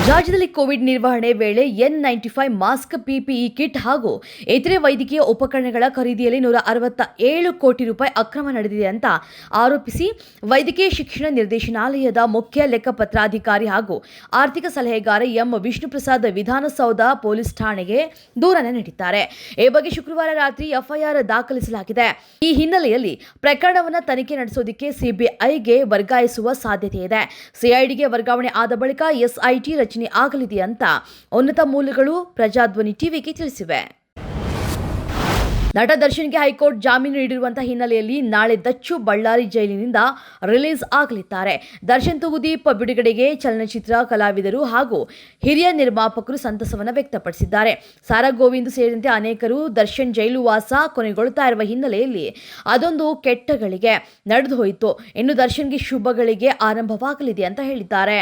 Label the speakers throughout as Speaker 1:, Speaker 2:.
Speaker 1: ರಾಜ್ಯದಲ್ಲಿ ಕೋವಿಡ್ ನಿರ್ವಹಣೆ ವೇಳೆ N95 ಮಾಸ್ಕ್, PPE ಕಿಟ್ ಹಾಗೂ ಇತರೆ ವೈದ್ಯಕೀಯ ಉಪಕರಣಗಳ ಖರೀದಿಯಲ್ಲಿ 167 ಕೋಟಿ ರೂಪಾಯಿ ಅಕ್ರಮ ನಡೆದಿದೆ ಅಂತ ಆರೋಪಿಸಿ ವೈದ್ಯಕೀಯ ಶಿಕ್ಷಣ ನಿರ್ದೇಶನಾಲಯದ ಮುಖ್ಯ ಲೆಕ್ಕಪತ್ರಾಧಿಕಾರಿ ಹಾಗೂ ಆರ್ಥಿಕ ಸಲಹೆಗಾರ ಎಂ ವಿಷ್ಣುಪ್ರಸಾದ್ ವಿಧಾನಸೌಧ ಪೊಲೀಸ್ ಠಾಣೆಗೆ ದೂರನ್ನು ನೀಡಿದ್ದಾರೆ. ಈ ಬಗ್ಗೆ ಶುಕ್ರವಾರ ರಾತ್ರಿ ಎಫ್ಐಆರ್ ದಾಖಲಿಸಲಾಗಿದೆ. ಈ ಹಿನ್ನೆಲೆಯಲ್ಲಿ ಪ್ರಕರಣವನ್ನು ತನಿಖೆ ನಡೆಸೋದಕ್ಕೆ ಸಿಬಿಐಗೆ ವರ್ಗಾಯಿಸುವ ಸಾಧ್ಯತೆ ಇದೆ. ಸಿಐಡಿಗೆ ವರ್ಗಾವಣೆ ಆದ ಬಳಿಕ ಎಸ್ಐಟಿ ರಚನೆ ಆಗಲಿದೆ ಅಂತ ಉನ್ನತ ಮೂಲಗಳು ಪ್ರಜಾಧ್ವನಿ ಟಿವಿಗೆ ತಿಳಿಸಿವೆ. ನಟ ದರ್ಶನ್ಗೆ ಹೈಕೋರ್ಟ್ ಜಾಮೀನು ನೀಡಿರುವಂತಹ ಹಿನ್ನೆಲೆಯಲ್ಲಿ ನಾಳೆ ದಚ್ಚು ಬಳ್ಳಾರಿ ಜೈಲಿನಿಂದ ರಿಲೀಸ್ ಆಗಲಿದ್ದಾರೆ. ದರ್ಶನ್ ತೂಗುದೀಪ್ ಬಿಡುಗಡೆಗೆ ಚಲನಚಿತ್ರ ಕಲಾವಿದರು ಹಾಗೂ ಹಿರಿಯ ನಿರ್ಮಾಪಕರು ಸಂತಸವನ್ನು ವ್ಯಕ್ತಪಡಿಸಿದ್ದಾರೆ. ಸಾರಾ ಗೋವಿಂದ್ ಸೇರಿದಂತೆ ಅನೇಕರು ದರ್ಶನ್ ಜೈಲು ವಾಸ ಕೊನೆಗೊಳ್ಳುತ್ತಾ ಇರುವ ಹಿನ್ನೆಲೆಯಲ್ಲಿ ಅದೊಂದು ಕೆಟ್ಟಗಳಿಗೆ ನಡೆದು ಹೋಯಿತು, ಇನ್ನು ದರ್ಶನ್ಗೆ ಶುಭಗಳಿಗೆ ಆರಂಭವಾಗಲಿದೆ ಅಂತ ಹೇಳಿದ್ದಾರೆ.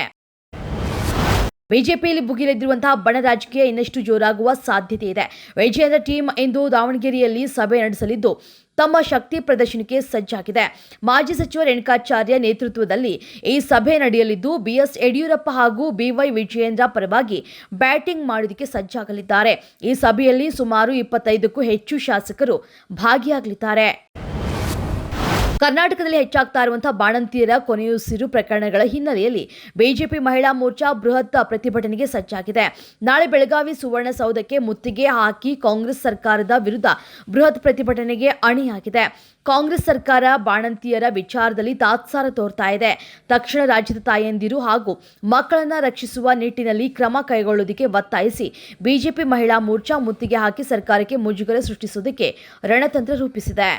Speaker 1: ಬಿಜೆಪಿಯಲ್ಲಿ ಭುಗಿಲೆದ್ದಿರುವಂತಹ ಬಣ ರಾಜಕೀಯ ಇನ್ನಷ್ಟು ಜೋರಾಗುವ ಸಾಧ್ಯತೆ ಇದೆ. ವಿಜಯೇಂದ್ರ ಟೀಮ್ ಇಂದು ದಾವಣಗೆರೆಯಲ್ಲಿ ಸಭೆ ನಡೆಸಲಿದ್ದು ತಮ್ಮ ಶಕ್ತಿ ಪ್ರದರ್ಶನಕ್ಕೆ ಸಜ್ಜಾಗಿದೆ. ಮಾಜಿ ಸಚಿವ ರೇಣುಕಾಚಾರ್ಯ ನೇತೃತ್ವದಲ್ಲಿ ಈ ಸಭೆ ನಡೆಯಲಿದ್ದು ಬಿಎಸ್ ಯಡಿಯೂರಪ್ಪ ಹಾಗೂ ಬಿವೈ ವಿಜಯೇಂದ್ರ ಪರವಾಗಿ ಬ್ಯಾಟಿಂಗ್ ಮಾಡೋದಕ್ಕೆ ಸಜ್ಜಾಗಲಿದ್ದಾರೆ. ಈ ಸಭೆಯಲ್ಲಿ ಸುಮಾರು 25ಕ್ಕೂ ಹೆಚ್ಚು ಶಾಸಕರು ಭಾಗಿಯಾಗಲಿದ್ದಾರೆ. ಕರ್ನಾಟಕದಲ್ಲಿ ಹೆಚ್ಚಾಗ್ತಾ ಇರುವಂತಹ ಬಾಣಂತಿಯರ ಕೊನೆಯುಸಿರು ಪ್ರಕರಣಗಳ ಹಿನ್ನೆಲೆಯಲ್ಲಿ ಬಿಜೆಪಿ ಮಹಿಳಾ ಮೋರ್ಚಾ ಬೃಹತ್ ಪ್ರತಿಭಟನೆಗೆ ಸಜ್ಜಾಗಿದೆ. ನಾಳೆ ಬೆಳಗಾವಿ ಸುವರ್ಣಸೌಧಕ್ಕೆ ಮುತ್ತಿಗೆ ಹಾಕಿ ಕಾಂಗ್ರೆಸ್ ಸರ್ಕಾರದ ವಿರುದ್ಧ ಬೃಹತ್ ಪ್ರತಿಭಟನೆಗೆ ಅಣಿಯಾಗಿದೆ. ಕಾಂಗ್ರೆಸ್ ಸರ್ಕಾರ ಬಾಣಂತಿಯರ ವಿಚಾರದಲ್ಲಿ ತಾತ್ಸಾರ ತೋರ್ತಾ ಇದೆ. ತಕ್ಷಣ ರಾಜ್ಯದ ತಾಯಂದಿರು ಹಾಗೂ ಮಕ್ಕಳನ್ನ ರಕ್ಷಿಸುವ ನಿಟ್ಟಿನಲ್ಲಿ ಕ್ರಮ ಕೈಗೊಳ್ಳುವುದಕ್ಕೆ ಒತ್ತಾಯಿಸಿ ಬಿಜೆಪಿ ಮಹಿಳಾ ಮೋರ್ಚಾ ಮುತ್ತಿಗೆ ಹಾಕಿ ಸರ್ಕಾರಕ್ಕೆ ಮುಜುಗರ ಸೃಷ್ಟಿಸುವುದಕ್ಕೆ ರಣತಂತ್ರ ರೂಪಿಸಿದೆ.